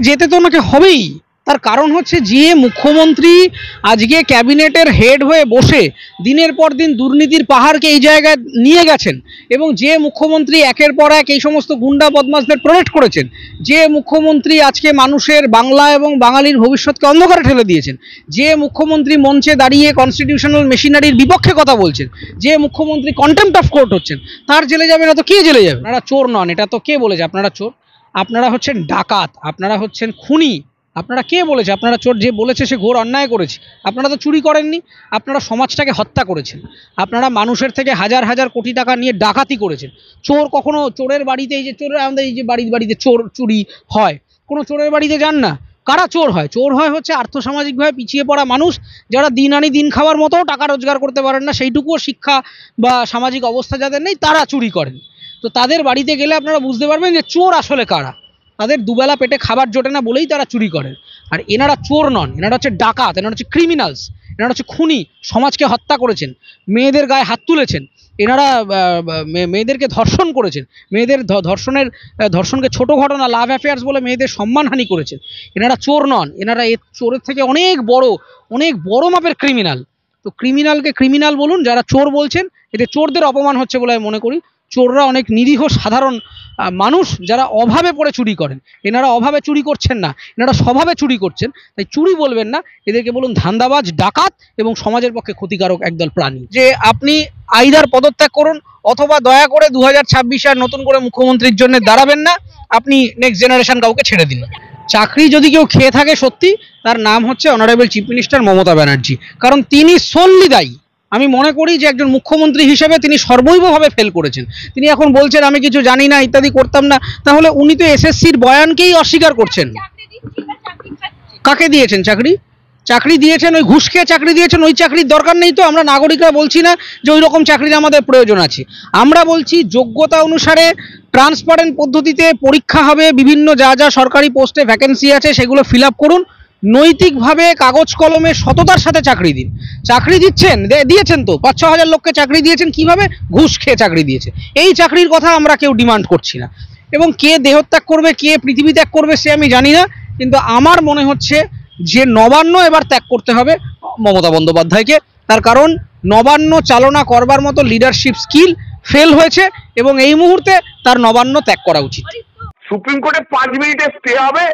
যেতে তো ওনাকে হবেই। তার কারণ হচ্ছে যে মুখ্যমন্ত্রী আজকে ক্যাবিনেটের হেড হয়ে বসে দিনের পর দিন দুর্নীতির পাহাড়কে এই জায়গায় নিয়ে গেছেন, এবং যে মুখ্যমন্ত্রী একের পর এক এই সমস্ত গুন্ডা বদমাশদের প্রোটেক্ট করেছেন, যে মুখ্যমন্ত্রী আজকে মানুষের বাংলা এবং বাঙালির ভবিষ্যৎকে অন্ধকারে ঠেলে দিয়েছেন, যে মুখ্যমন্ত্রী মঞ্চে দাঁড়িয়ে কনস্টিটিউশনাল মেশিনারির বিপক্ষে কথা বলছেন, যে মুখ্যমন্ত্রী কন্টেম্প্ট অফ কোর্ট হচ্ছেন, তার জেলে যাবে না তো কে জেলে যাবে? আপনারা চোর নন, এটা তো কে বলেছে আপনারা চোর? আপনারা হচ্ছেন ডাকাত, আপনারা হচ্ছেন খুনি। আপনারা কে বলেছে আপনারা চোর? যে বলেছে সে ঘোর অন্যায় করেছে। আপনারা তো চুরি করেননি, আপনারা সমাজটাকে হত্যা করেছেন, আপনারা মানুষের থেকে হাজার হাজার কোটি টাকা নিয়ে ডাকাতি করেছেন। চোর কখনো চোরের বাড়িতে, এই যে চোরের আমাদের এই যে বাড়িতে চোর চুরি হয়, কোনো চোরের বাড়িতে যান না। কারা চোর হয়? চোর হয় হচ্ছে আর্থসামাজিকভাবে পিছিয়ে পড়া মানুষ, যারা দিন আনি দিন খাওয়ার মতো টাকা রোজগার করতে পারেন না, সেইটুকুও শিক্ষা বা সামাজিক অবস্থা যাদের নেই, তারা চুরি করেন। তো তাদের বাড়িতে গেলে আপনারা বুঝতে পারবেন যে চোর আসলে কারা। তাদের দুবেলা পেটে খাবার জোটে না বলেই তারা চুরি করেন। আর এনারা চোর নন, এনারা হচ্ছে ডাকাত, এনারা হচ্ছে ক্রিমিনালস, এনারা হচ্ছে খুনি, সমাজকে হত্যা করেছেন, মেয়েদের গায়ে হাত তুলেছেন, এনারা মেয়েদেরকে ধর্ষণ করেছেন, মেয়েদের ধর্ষণকে ছোট ঘটনা, লাভ অ্যাফেয়ার্স বলে মেয়েদের সম্মানহানি করেছেন। এনারা চোর নন, এনারা চোরের থেকে অনেক বড় মাপের ক্রিমিনাল। তো ক্রিমিনালকে ক্রিমিনাল বলুন, যারা চোর বলছেন এতে চোরদের অপমান হচ্ছে বলে আমি মনে করি। চোররা অনেক নিরীহ সাধারণ মানুষ, যারা অভাবে পড়ে চুরি করেন। এনারা অভাবে চুরি করছেন না, এনারা স্বভাবে চুরি করছেন, তাই চুরি বলবেন না, এদেরকে বলুন ধান্দাবাজ, ডাকাত এবং সমাজের পক্ষে ক্ষতিকারক একদল প্রাণী। যে আপনি আইদার পদত্যাগ করুন, অথবা দয়া করে 2026 আর নতুন করে মুখ্যমন্ত্রীর জন্য দাঁড়াবেন না, আপনি নেক্সট জেনারেশন কাউকে ছেড়ে দিন। চাকরি যদি কেউ খেয়ে থাকে সত্যি, তার নাম হচ্ছে honourable chief minister Mamata Banerjee, কারণ তিনি সোললি দায়ী। আমি মনে করি যে একজন মুখ্যমন্ত্রী হিসেবে তিনি সর্বৈবভাবে ফেল করেছেন। তিনি এখন বলছেন আমি কিছু জানি না, ইত্যাদি করতাম না, তাহলে উনি তো এসএসসির বয়ানকেই অস্বীকার করছেন। কাকে দিয়েছেন চাকরি? চাকরি দিয়েছেন ওই ঘুষ খেয়ে চাকরি দিয়েছেন, ওই চাকরির দরকার নেই। তো আমরা নাগরিকরা বলছি না যে ওই রকম চাকরির আমাদের প্রয়োজন আছে, আমরা বলছি যোগ্যতা অনুসারে ট্রান্সপারেন্ট পদ্ধতিতে পরীক্ষা হবে, বিভিন্ন যা সরকারি পোস্টে ভ্যাকেন্সি আছে সেগুলো ফিল আপ করুন, নৈতিকভাবে কাগজ কলমে সততার সাথে চাকরি দিন। চাকরি দিয়েছেন তো 5-6 হাজার লোককে চাকরি দিয়েছেন, কিভাবে? ঘুষ খেয়ে চাকরি দিয়েছে। এই চাকরির কথা আমরা কেউ ডিমান্ড করছি না, এবং কে দেহত্যাগ করবে, কে পৃথিবী ত্যাগ করবে সে আমি জানি না, কিন্তু আমার মনে হচ্ছে যে নবান্ন এবার ত্যাগ করতে হবে মমতা বন্দ্যোপাধ্যায়কে। তার কারণ নবান্ন চালনা করবার মতো লিডারশিপ স্কিল ফেল হয়েছে, এবং এই মুহূর্তে তার নবান্ন ত্যাগ করা উচিত। সুপ্রিম কোর্টে 5 মিনিটে স্টে হবে।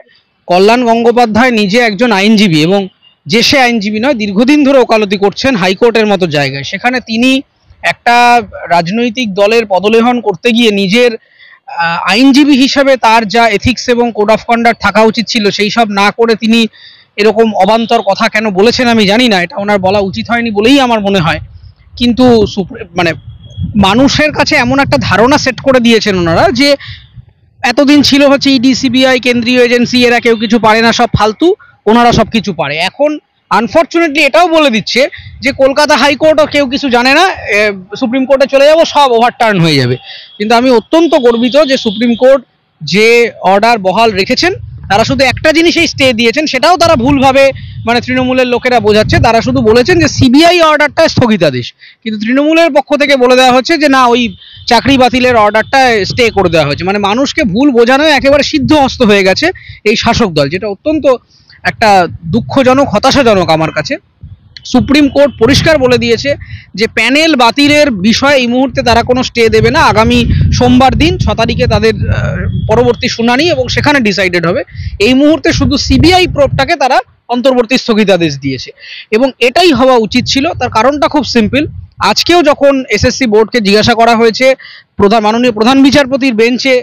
কল্যাণ গঙ্গোপাধ্যায় নিজে একজন আইনজীবী, এবং যে সে আইনজীবী নয়, দীর্ঘদিন ধরে ওকালতি করছেন হাইকোর্টের মতো জায়গায়। সেখানে তিনি একটা রাজনৈতিক দলের পদলেহন করতে গিয়ে নিজের আইনজীবী হিসাবে তার যা এথিক্স এবং কোড অফ কন্ডাক্ট থাকা উচিত ছিল সেই সব না করে তিনি এরকম অবান্তর কথা কেন বলেছেন আমি জানি না, এটা ওনার বলা উচিত হয়নি বলেই আমার মনে হয়। কিন্তু মানুষের কাছে এমন একটা ধারণা সেট করে দিয়েছেন ওনারা যে এতদিন ছিল হচ্ছে ইডি, সিবিআই, কেন্দ্রীয় এজেন্সি, এরা কেউ কিছু পারে না, সব ফালতু, ওনারা সব কিছু পারে। এখন আনফর্চুনেটলি এটাও বলে দিচ্ছে যে কলকাতা হাইকোর্টও কেউ কিছু জানে না, সুপ্রিম কোর্টে চলে যাব, সব ওভারটার্ন হয়ে যাবে। কিন্তু আমি অত্যন্ত গর্বিত যে সুপ্রিম কোর্ট যে অর্ডার বহাল রেখেছেন, তারা শুধু একটা জিনিসেই স্টে দিয়েছেন, সেটাও তারা ভুলভাবে তৃণমূলের লোকেরা বোঝাচ্ছে। তারা শুধু বলেছেন যে সিবিআই অর্ডারটা স্থগিতাদেশ, কিন্তু তৃণমূলের পক্ষ থেকে বলে দেওয়া হচ্ছে যে না, ওই চাকরি বাতিলের অর্ডারটা স্টে করে দেওয়া হয়েছে। মানুষকে ভুল বোঝানোয় একেবারে সিদ্ধহস্ত হয়ে গেছে এই শাসক দল, যেটা অত্যন্ত একটা দুঃখজনক, হতাশাজনক আমার কাছে। সুপ্রিম কোর্ট পরিষ্কার বলে দিয়েছে যে প্যানেল বাতিলের বিষয়ে এই মুহূর্তে তারা কোনো স্টে দেবে না। আগামী সোমবার দিন 6 তারিখে তাদের পরবর্তী শুনানি, এবং সেখানে ডিসাইডেড হবে। এই মুহূর্তে শুধু সিবিআই প্রোবটাকে তারা অন্তর্বর্তী স্থগিতাদেশ দিয়েছে, এবং এটাই হওয়া উচিত ছিল। তার কারণটা খুব সিম্পল। আজকেও যখন এসএসসি বোর্ডকে জিজ্ঞাসা করা হয়েছে, মাননীয় প্রধান বিচারপতির বেঞ্চে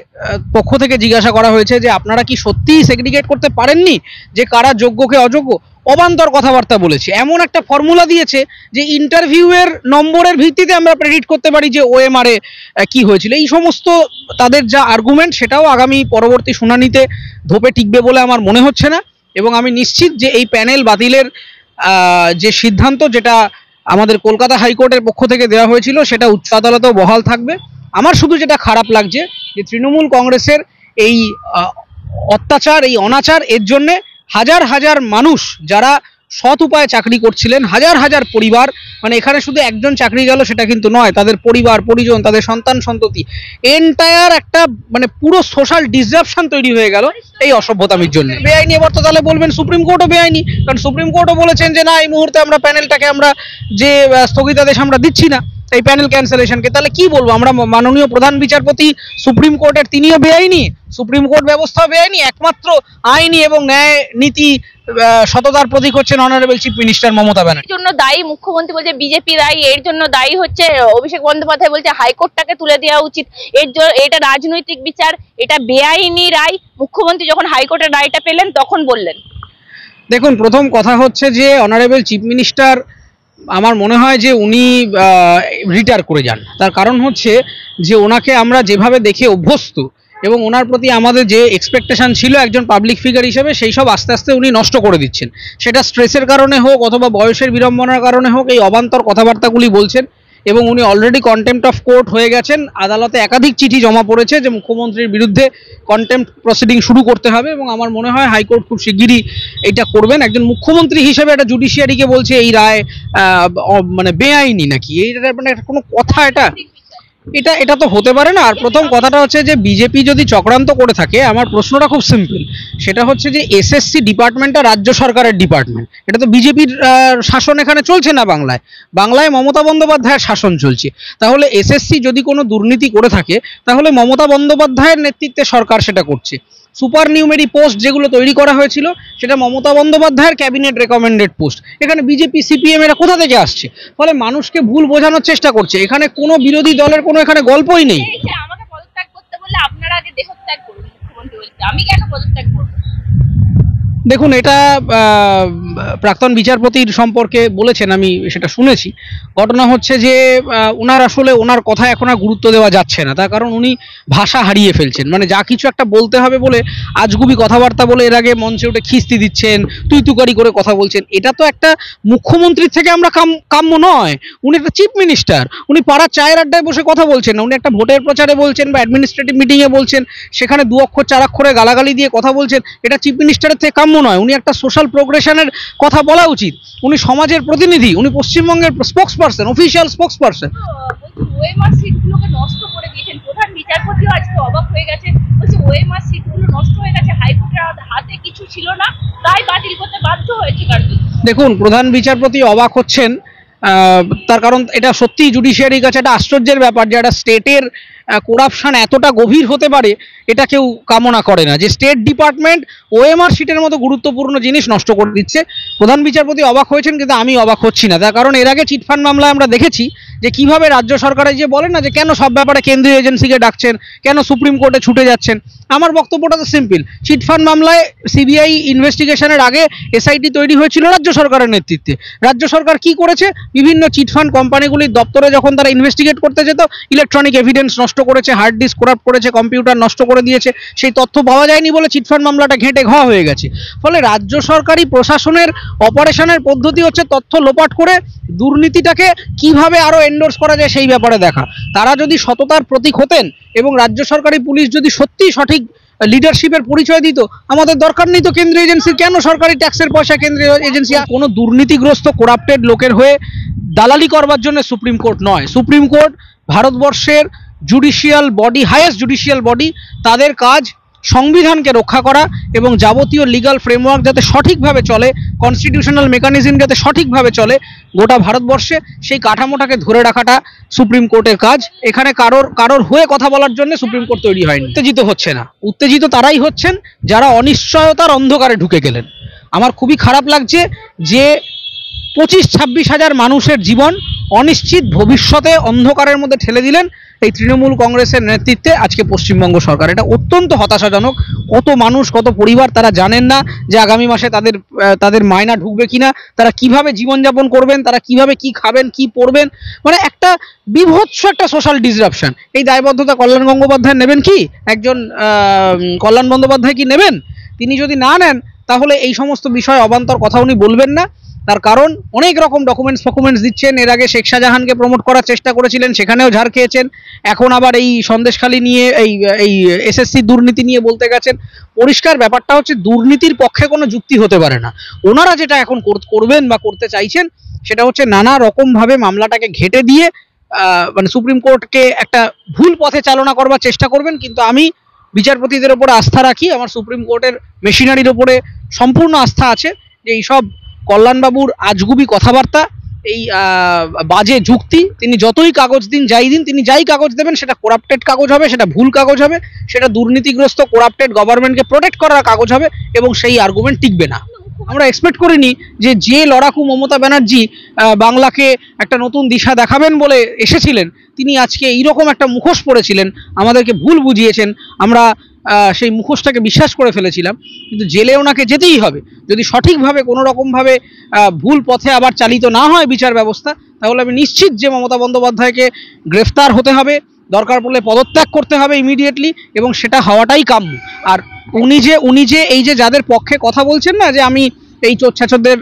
পক্ষ থেকে জিজ্ঞাসা করা হয়েছে যে আপনারা কি সত্যিই সেগ্রিগেট করতে পারেননি যে কারা যোগ্যকে অযোগ্য, অবান্তর কথাবার্তা বলেছে। এমন একটা ফর্মুলা দিয়েছে যে ইন্টারভিউয়ের নম্বরের ভিত্তিতে আমরা প্রেডিক্ট করতে পারি যে ওএমআরে কি হয়েছিল। এই সমস্ত তাদের যা আর্গুমেন্ট, সেটাও আগামী পরবর্তী শুনানিতে ধোপে টিকবে বলে আমার মনে হচ্ছে না, এবং আমি নিশ্চিত যে এই প্যানেল বাতিলের যে সিদ্ধান্ত, যেটা আমাদের কলকাতা হাইকোর্টের পক্ষ থেকে দেওয়া হয়েছিল, সেটা উচ্চ আদালতেও বহাল থাকবে। আমার শুধু যেটা খারাপ লাগছে যে তৃণমূল কংগ্রেসের এই অত্যাচার, এই অনাচার, এর জন্যে হাজার হাজার মানুষ যারা সৎ উপায়ে চাকরি করছিলেন, হাজার হাজার পরিবার, মানে এখানে শুধু একজন চাকরি গেল সেটা কিন্তু নয়, তাদের পরিবার পরিজন, তাদের সন্তান সন্ততি, এন্টায়ার একটা মানে পুরো সোশ্যাল ডিসরাপশন তৈরি হয়ে গেল এই অসভ্যতামির জন্য। বেআইনি এবার তো তাহলে বলবেন সুপ্রিম কোর্টও বেআইনি, কারণ সুপ্রিম কোর্টও বলেছেন যে না, এই মুহূর্তে আমরা প্যানেলটাকে আমরা যে স্থগিতাদেশ আমরা দিচ্ছি না এই প্যানেল ক্যান্সেলেশনকে। তাহলে কি বলবো আমরা, মাননীয় প্রধান বিচারপতি সুপ্রিম কোর্টের তিনিও বেআইনি, সুপ্রিম কোর্ট ব্যবস্থা বেআইনি, একমাত্র আইনি এবং ন্যায় নীতি সততার প্রতীক হচ্ছেন honourable chief minister Mamata Banerjee. এর জন্য দায়ী মুখ্যমন্ত্রী বলছে বিজেপি দায়ী, এর জন্য দায়ী হচ্ছে অভিষেক বন্দ্যোপাধ্যায় বলছে হাইকোর্টটাকে তুলে দেওয়া উচিত, এটা রাজনৈতিক বিচার, এটা বেআইনি রায়। মুখ্যমন্ত্রী যখন হাইকোর্টের রায়টা পেলেন তখন বললেন। দেখুন, প্রথম কথা হচ্ছে যে অনারেবল চিফ মিনিস্টার আমার মনে হয় যে উনি রিটায়ার করে যান। তার কারণ হচ্ছে যে ওনাকে আমরা যেভাবে দেখে অভ্যস্ত এবং ওনার প্রতি আমাদের যে এক্সপেকটেশন ছিল একজন পাবলিক ফিগার হিসেবে, সেই সব আস্তে আস্তে উনি নষ্ট করে দিচ্ছেন। সেটা স্ট্রেসের কারণে হোক অথবা বয়সের বিড়ম্বনার কারণে হোক, এই অবান্তর কথাবার্তাগুলি বলছেন এবং উনি অলরেডি কন্টেম্পট অফ কোর্ট হয়ে গেছেন। আদালতে একাধিক চিঠি জমা পড়েছে যে মুখ্যমন্ত্রীর বিরুদ্ধে কন্টেম্পট প্রসিডিং শুরু করতে হবে এবং আমার মনে হয় হাইকোর্ট খুব শিগগিরই এটা করবেন। একজন মুখ্যমন্ত্রী হিসেবে একটা জুডিশিয়ারিকে বলছে এই রায় মানে বেআইনি নাকি, এইটা মানে কোনো কথা? এটা তো হতে পারে না। আর প্রথম কথাটা হচ্ছে যে বিজেপি যদি চক্রান্ত করে থাকে, আমার প্রশ্নটা খুব সিম্পল, সেটা হচ্ছে যে এসএসসি ডিপার্টমেন্টটা রাজ্য সরকারের ডিপার্টমেন্ট, এটা তো বিজেপির শাসন এখানে চলছে না, বাংলায় মমতা বন্দ্যোপাধ্যায়ের শাসন চলছে। তাহলে এসএসসি যদি কোনো দুর্নীতি করে থাকে তাহলে মমতা বন্দ্যোপাধ্যায়ের নেতৃত্বে সরকার সেটা করছে। সুপার নিউমেরি পোস্ট যেগুলো তৈরি করা হয়েছিল সেটা মমতা বন্দ্যোপাধ্যায়ের ক্যাবিনেট রেকমেন্ডেড পোস্ট, এখানে বিজেপি সিপিএম এরা কোথা থেকে আসছে? ফলে মানুষকে ভুল বোঝানোর চেষ্টা করছে। এখানে কোনো বিরোধী দলের কোনো এখানে গল্পই নেই। আমাকে পদত্যাগ করতে বললে আপনারা আগে দেহত্যাগ করুন, মুখ্যমন্ত্রী বলছে আমি কেন পদত্যাগ করব? দেখুন, এটা প্রাক্তন বিচারপতির সম্পর্কে বলেছেন, আমি সেটা শুনেছি। ঘটনা হচ্ছে যে ওনার আসলে ওনার কথা এখন আর গুরুত্ব দেওয়া যাচ্ছে না, তার কারণ উনি ভাষা হারিয়ে ফেলছেন। মানে যা কিছু একটা বলতে হবে বলে আজগুবি কথাবার্তা বলে এর আগে মঞ্চে উঠে খিস্তি দিচ্ছেন, তুই তুকারি করে কথা বলছেন। এটা তো একটা মুখ্যমন্ত্রীর থেকে আমরা কাম্য নয়। উনি একটা চিফ মিনিস্টার, উনি পাড়ার চায়ের আড্ডায় বসে কথা বলছেন না, উনি একটা ভোটের প্রচারে বলছেন বা অ্যাডমিনিস্ট্রেটিভ মিটিংয়ে বলছেন, সেখানে 2 অক্ষর 4 অক্ষরে গালাগালি দিয়ে কথা বলছেন। এটা চিফ মিনিস্টারের থেকে কাম্য নয়। উনি একটা সোশ্যাল প্রোগ্রেশনের কথা বলা উচিত। উনি সমাজের প্রতিনিধি, উনি পশ্চিমবঙ্গের spokesperson, official spokesperson. OMR সিটগুলোকে নষ্ট করে দিয়েছেন, প্রধান বিচারপতিও আজকে অবাক হয়ে গেছে, বলছে ওএমআর সিটগুলো নষ্ট হয়ে গেছে, হাইকোর্টের হাতে কিছু ছিল না তাই বাতিল করতে বাধ্য হয়েছে। দেখুন, প্রধান বিচারপতি অবাক হচ্ছেন, তার কারণ এটা সত্যিই জুডিশিয়ারির কাছে একটা আশ্চর্যের ব্যাপার যে একটা স্টেটের করাপশন এতটা গভীর হতে পারে, এটা কেউ কামনা করে না যে স্টেট ডিপার্টমেন্ট ওএমআর শিটের মতো গুরুত্বপূর্ণ জিনিস নষ্ট করে দিচ্ছে। প্রধান বিচারপতি অবাক হয়েছেন, কিন্তু আমি অবাক হচ্ছি না। তার কারণ এর আগে চিটফান্ড মামলায় আমরা দেখেছি যে কিভাবে রাজ্য সরকারের যে বলেন না যে কেন সব ব্যাপারে কেন্দ্রীয় এজেন্সিকে ডাকছেন, কেন সুপ্রিম কোর্টে ছুটে যাচ্ছেন। আমার বক্তব্যটা তো সিম্পল, চিটফান্ড মামলায় সিবিআই ইনভেস্টিগেশনের আগে এসআইটি তৈরি হয়েছিল রাজ্য সরকারের নেতৃত্বে। রাজ্য সরকার কি করেছে? বিভিন্ন চিটফান্ড কোম্পানিগুলির দপ্তরে যখন তারা ইনভেস্টিগেট করতে যেত, ইলেকট্রনিক এভিডেন্স নষ্ট করেছে, হার্ড ডিস্ক করাপ্ট করেছে, কম্পিউটার নষ্ট করে দিয়েছে, সেই তথ্য পাওয়া যায়নি বলে চিটফান্ড মামলাটা ঘেঁটে ঘ হয়ে গেছে। ফলে রাজ্য সরকারি প্রশাসনের অপারেশনের পদ্ধতি হচ্ছে তথ্য লোপাট করে দুর্নীতিটাকে কিভাবে আরো এন্ডোর্স করা যায় সেই ব্যাপারে দেখা। তারা যদি সততার প্রতীক হতেন এবং রাজ্য সরকারি পুলিশ যদি সত্যি সঠিক লিডারশিপের পরিচয় দিত, আমাদের দরকার নেই তো কেন্দ্রীয় এজেন্সি। কেন সরকারি ট্যাক্সের পয়সা কেন্দ্রীয় এজেন্সি? কোনো দুর্নীতিগ্রস্ত করাপ্টেড লোকের হয়ে দালালি করবার জন্য সুপ্রিম কোর্ট নয়। সুপ্রিম কোর্ট ভারতবর্ষের judicial body, highest judicial body. তাদের কাজ সংবিধানকে রক্ষা করা এবং যাবতীয় লিগাল ফ্রেমওয়ার্ক যাতে সঠিকভাবে চলে, কনস্টিটিউশনাল মেকানিজম যাতে সঠিকভাবে চলে গোটা ভারতবর্ষে, সেই কাঠামোটাকে ধরে রাখাটা সুপ্রিম কোর্টের কাজ। এখানে কারোর হয়ে কথা বলার জন্য সুপ্রিম কোর্ট তৈরি হয়নি। উত্তেজিত হচ্ছে না, উত্তেজিত তারাই হচ্ছেন যারা অনিশ্চয়তার অন্ধকারে ঢুকে গেলেন। আমার খুবই খারাপ লাগছে যে 25-26 হাজার মানুষের জীবন অনিশ্চিত ভবিষ্যতে অন্ধকারের মধ্যে ঠেলে দিলেন এই তৃণমূল কংগ্রেসের নেতৃত্বে আজকে পশ্চিমবঙ্গ সরকার। এটা অত্যন্ত হতাশাজনক। কত মানুষ, কত পরিবার তারা জানেন না যে আগামী মাসে তাদের মায়না ঢুকবে কিনা, তারা কিভাবে জীবনযাপন করবেন, তারা কিভাবে কি খাবেন, কি পরবেন। মানে একটা বিভৎস একটা সোশ্যাল ডিসরাপশন। এই দায়বদ্ধতা কল্যাণ গঙ্গোপাধ্যায় নেবেন কি? একজন কল্যাণ বন্দ্যোপাধ্যায় কি নেবেন? তিনি যদি না নেন তাহলে এই সমস্ত বিষয়ে অবান্তর কথা উনি বলবেন না। তার কারণ অনেক রকম ডকুমেন্টস দিচ্ছেন। এর আগে শেখ শাহজাহানকে প্রমোট করার চেষ্টা করেছিলেন, সেখানেও ঝাড় খেয়েছেন। এখন আবার এই সন্দেশখালী নিয়ে এই এসএসসি দুর্নীতি নিয়ে বলতে গেছেন। পরিষ্কার ব্যাপারটা হচ্ছে দুর্নীতির পক্ষে কোনো যুক্তি হতে পারে না। ওনারা যেটা এখন করবেন বা করতে চাইছেন সেটা হচ্ছে নানা রকমভাবে মামলাটাকে ঘেঁটে দিয়ে মানে সুপ্রিম কোর্টকে একটা ভুল পথে চালনা করবার চেষ্টা করবেন। কিন্তু আমি বিচারপতিদের ওপরে আস্থা রাখি, আমার সুপ্রিম কোর্টের মেশিনারির ওপরে সম্পূর্ণ আস্থা আছে যে এইসব কল্যাণবাবুর আজগুবি কথাবার্তা, এই বাজে যুক্তি, তিনি যতই কাগজ দিন যাই দিন, তিনি যাই কাগজ দেবেন সেটা করাপ্টেড কাগজ হবে, সেটা ভুল কাগজ হবে, সেটা দুর্নীতিগ্রস্ত করাপ্টেড গভর্নমেন্টকে প্রোটেক্ট করার কাগজ হবে এবং সেই আর্গুমেন্ট টিকবে না। আমরা এক্সপেক্ট করিনি যে লড়াকু মমতা ব্যানার্জি বাংলাকে একটা নতুন দিশা দেখাবেন বলে এসেছিলেন, তিনি আজকে এইরকম একটা মুখোশ পড়েছিলেন, আমাদেরকে ভুল বুঝিয়েছেন। আমরা সেই মুখোশটাকে বিশ্বাস করে ফেলেছিলাম, কিন্তু জেলে ওনাকে যেতেই হবে। যদি সঠিকভাবে কোনো রকমভাবে ভুল পথে আবার চালিত না হয় বিচার ব্যবস্থা, তাহলে আমি নিশ্চিত যে মমতা বন্দ্যোপাধ্যায়কে গ্রেফতার হতে হবে, দরকার পড়লে পদত্যাগ করতে হবে ইমিডিয়েটলি, এবং সেটা হওয়াটাই কাম্য। আর উনি যে এই যে যাদের পক্ষে কথা বলছেন না, যে আমি এই চোর ছাচরদের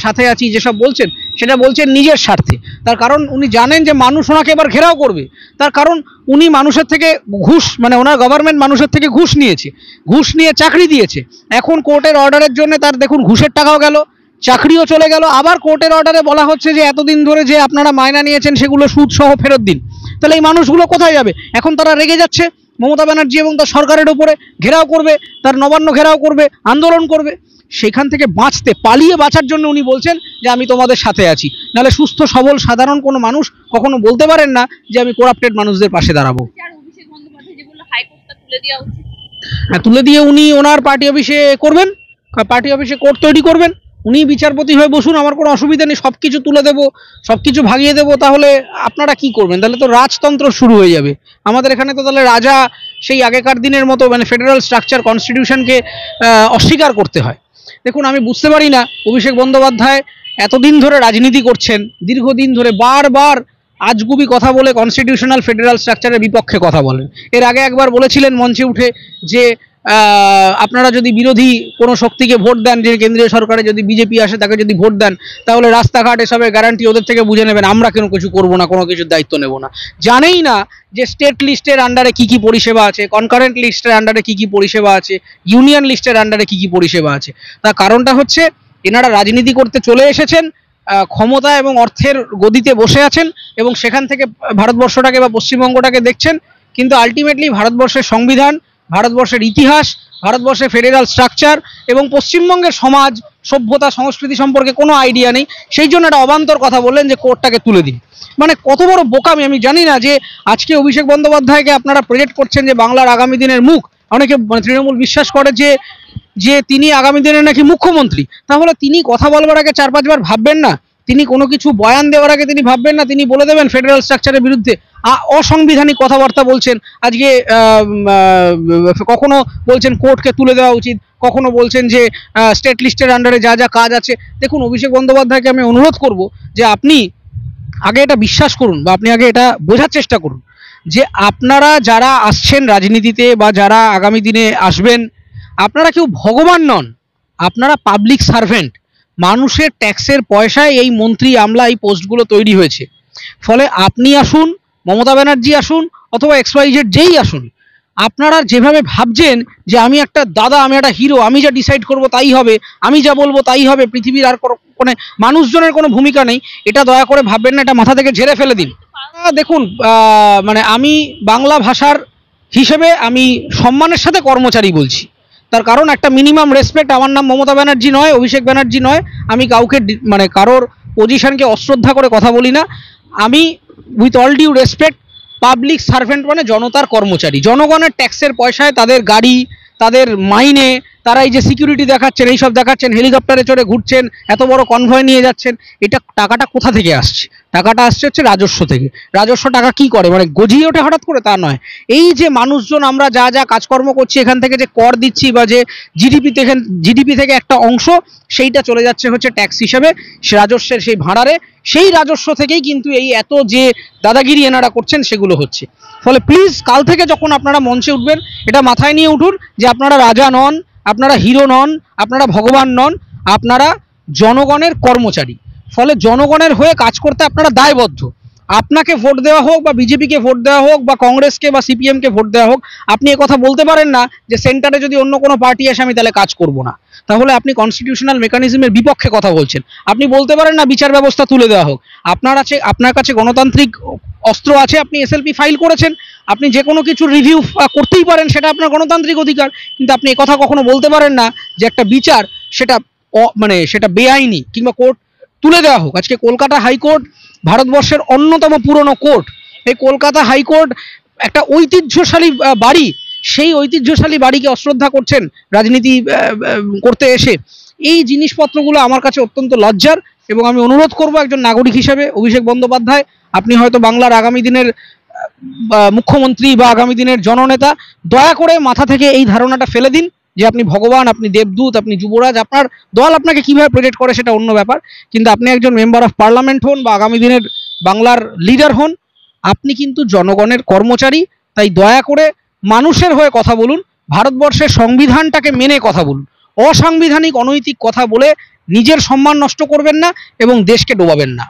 সাথে আছি, যেসব বলছেন সেটা বলছেন নিজের স্বার্থে। তার কারণ উনি জানেন যে মানুষ ওনাকে এবার ঘেরাও করবে। তার কারণ উনি মানুষের থেকে ঘুষ, মানে ওনার গভর্নমেন্ট মানুষের থেকে ঘুষ নিয়েছে, ঘুষ নিয়ে চাকরি দিয়েছে। এখন কোর্টের অর্ডারের জন্য তার দেখুন ঘুষের টাকাও গেল, চাকরিও চলে গেল। আবার কোর্টের অর্ডারে বলা হচ্ছে যে এতদিন ধরে যে আপনারা মায়না নিয়েছেন সেগুলো সুদ সহ ফেরত দিন। তাহলে এই মানুষগুলো কোথায় যাবে? এখন তারা রেগে যাচ্ছে মমতা ব্যানার্জি এবং তার সরকারের উপরে, ঘেরাও করবে, তার নবান্ন ঘেরাও করবে, আন্দোলন করবে। সেখান থেকে পালিয়ে বাঁচার জন্য উনি বলছেন যে আমি তোমাদের সাথে আছি। নাহলে সুস্থ সবল সাধারণ কোনো মানুষ কখনো বলতে পারেন না যে আমি করাপ্টেড মানুষদের পাশে দাঁড়াবো। তুলে দিয়ে উনি ওনার পার্টি অফিসে করবেন, পার্টি অফিসে কোর্ট তৈরি করবেন, উনি বিচারপতি হয়ে বসুন, আমার কোনো অসুবিধা নেই। সবকিছু তুলে দেবো, সবকিছু ভাগিয়ে দেবো। তাহলে আপনারা কি করবেন? তাহলে তো রাজতন্ত্র শুরু হয়ে যাবে আমাদের এখানে। তো তাহলে রাজা সেই আগেকার দিনের মতো, মানে ফেডারেল স্ট্রাকচার, কনস্টিটিউশনকে অস্বীকার করতে হয়। দেখুন, আমি বুঝতে পারি না অভিষেক বন্দ্যোপাধ্যায় এতদিন ধরে রাজনীতি করছেন, দীর্ঘদিন ধরে বারবার আজগুবি কথা বলে কনস্টিটিউশনাল ফেডারেল স্ট্রাকচারের বিপক্ষে কথা বলেন। এর আগে একবার বলেছিলেন মঞ্চে উঠে যে আপনারা যদি বিরোধী কোনো শক্তিকে ভোট দেন, যে কেন্দ্রীয় সরকারে যদি বিজেপি আসে তাকে যদি ভোট দেন, তাহলে রাস্তাঘাট এসবের গ্যারান্টি ওদের থেকে বুঝে নেবেন, আমরা কেন কিছু করবো না, কোনো কিছুর দায়িত্ব নেব না। জানেই না যে স্টেট লিস্টের আন্ডারে কি কি পরিষেবা আছে, কনকারেন্ট লিস্টের আন্ডারে কি কি পরিষেবা আছে, ইউনিয়ন লিস্টের আন্ডারে কি কি পরিষেবা আছে। তার কারণটা হচ্ছে এনারা রাজনীতি করতে চলে এসেছেন, ক্ষমতা এবং অর্থের গদিতে বসে আছেন এবং সেখান থেকে ভারতবর্ষটাকে বা পশ্চিমবঙ্গটাকে দেখছেন। কিন্তু আলটিমেটলি ভারতবর্ষের সংবিধান, ভারতবর্ষের ইতিহাস, ভারতবর্ষের ফেডারেল স্ট্রাকচার এবং পশ্চিমবঙ্গের সমাজ, সভ্যতা, সংস্কৃতি সম্পর্কে কোনো আইডিয়া নেই। সেই জন্য একটা অবান্তর কথা বললেন যে কোর্টটাকে তুলে দিন। মানে কত বড় বোকামি! আমি জানি না যে আজকে অভিষেক বন্দ্যোপাধ্যায়কে আপনারা প্রজেক্ট করছেন যে বাংলার আগামী দিনের মুখ। অনেকে তৃণমূল বিশ্বাস করে যে তিনি আগামী দিনের নাকি মুখ্যমন্ত্রী। তাহলে তিনি কথা বলবার আগে 4-5 বার ভাববেন না? তিনি কোনো কিছু বয়ান দেওয়ার আগে তিনি ভাববেন না? তিনি বলে দেবেন ফেডারেল স্ট্রাকচারের বিরুদ্ধে অসাংবিধানিক কথাবার্তা বলছেন। আজকে কখনো বলছেন কোর্টকে তুলে দেওয়া উচিত, কখনো বলছেন যে স্টেট লিস্টের আন্ডারে যা যা কাজ আছে। দেখুন, অভিষেক বন্দ্যোপাধ্যায়কে আমি অনুরোধ করব যে আপনি আগে এটা বিশ্বাস করুন, বা আপনি আগে এটা বোঝার চেষ্টা করুন যে আপনারা যারা আসছেন রাজনীতিতে বা যারা আগামী দিনে আসবেন, আপনারা কেউ ভগবান নন, আপনারা পাবলিক সার্ভেন্ট। মানুষের ট্যাক্সের পয়সায় এই মন্ত্রী, আমলা, এই পোস্টগুলো তৈরি হয়েছে। ফলে আপনি আসুন, মমতা ব্যানার্জি আসুন, অথবা XYZ যেই আসুন, আপনারা যেভাবে ভাবছেন যে আমি একটা দাদা, আমি একটা হিরো, আমি যা ডিসাইড করব তাই হবে, আমি যা বলবো তাই হবে, পৃথিবীর আর কোনো মানুষজনের কোনো ভূমিকা নেই, এটা দয়া করে ভাববেন না, এটা মাথা থেকে ঝেড়ে ফেলে দিন। দেখুন, মানে আমি বাংলা ভাষার হিসেবে আমি সম্মানের সাথে কর্মচারী বলছি। তার কারণ একটা মিনিমাম রেসপেক্ট। আমার নাম মমতা ব্যানার্জি নয়, অভিষেক ব্যানার্জি নয়। আমি কাউকে মানে কারোর পজিশনকে অশ্রদ্ধা করে কথা বলি না। আমি with all due respect public servant, মানে জনতার কর্মচারী। জনগণের ট্যাক্সের পয়সায় তাদের গাড়ি, তাদের মাইনে, তারা এই যে সিকিউরিটি দেখাচ্ছেন, এইসব দেখাচ্ছেন, হেলিকপ্টারে চড়ে ঘুরছেন, এত বড় কনভয় নিয়ে যাচ্ছেন, এটা টাকাটা কোথা থেকে আসছে? টাকাটা আসছে হচ্ছে রাজস্ব থেকে। রাজস্ব টাকা কি করে, মানে গজিয়ে ওঠে হঠাৎ করে? তা নয়। এই যে মানুষজন আমরা যা যা কাজকর্ম করছি, এখান থেকে যে কর দিচ্ছি বা যে জিডিপি থেকে একটা অংশ, সেইটা চলে যাচ্ছে হচ্ছে ট্যাক্স হিসেবে রাজস্বের সেই ভাড়ারে। সেই রাজস্ব থেকেই কিন্তু এই এত যে দাদাগিরি এনারা করছেন সেগুলো হচ্ছে। ফলে প্লিজ কাল থেকে যখন আপনারা মঞ্চে উঠবেন, এটা মাথায় নিয়ে উঠুন যে আপনারা রাজা নন, আপনারা হিরো নন, আপনারা ভগবান নন, আপনারা জনগণের কর্মচারী, ফলে জনগণের হয়ে কাজ করতে আপনারা দায়বদ্ধ। আপনাকে ভোট দেওয়া হোক বা বিজেপিকে ভোট দেওয়া হোক বা কংগ্রেসকে বা সিপিএমকে ভোট দেওয়া হোক, আপনি কথা বলতে পারেন না যে সেন্টারে যদি অন্য কোনো পার্টি আসে আমি তাহলে কাজ করব না। তাহলে আপনি কনস্টিটিউশনাল মেকানিজমের বিপক্ষে কথা বলছেন। আপনি বলতে পারেন না বিচার ব্যবস্থা তুলে দেওয়া হোক। আপনার কাছে গণতান্ত্রিক অস্ত্র আছে, আপনি এসএলপি ফাইল করেছেন, আপনি যে কোনো কিছু রিভিউ করতেই পারেন, সেটা আপনার গণতান্ত্রিক অধিকার। কিন্তু আপনি কথা কখনো বলতে পারেন না যে একটা বিচার সেটা সেটা বেআইনি কিংবা কোর্ট তুলে দেওয়া হোক। আজকে কলকাতা হাইকোর্ট ভারতবর্ষের অন্যতম পুরনো কোর্ট। এই কলকাতা হাইকোর্ট একটা ঐতিহ্যশালী বাড়ি, সেই ঐতিহ্যশালী বাড়িকে অশ্রদ্ধা করছেন রাজনীতি করতে এসে। এই জিনিসপত্রগুলো আমার কাছে অত্যন্ত লজ্জার, এবং আমি অনুরোধ করব একজন নাগরিক হিসেবে, অভিষেক বন্দ্যোপাধ্যায়, আপনি হয়তো বাংলার আগামী দিনের মুখ্যমন্ত্রী বা আগামী দিনের জননেতা, দয়া করে মাথা থেকে এই ধারণাটা ফেলে দিন যে আপনি ভগবান, আপনি দেবদূত, আপনি যুবরাজ। আপনার দল আপনাকে কিভাবে প্রজেক্ট করে সেটা অন্য ব্যাপার, কিন্তু আপনি একজন মেম্বার অফ পার্লামেন্ট হন বা আগামী দিনের বাংলার লিডার হন, আপনি কিন্তু জনগণের কর্মচারী। তাই দয়া করে মানুষের হয়ে কথা বলুন, ভারতবর্ষের সংবিধানটাকে মেনে কথা বলুন। অসাংবিধানিক অনৈতিক কথা বলে নিজের সম্মান নষ্ট করবেন না এবং দেশকে ডোবাবেন না।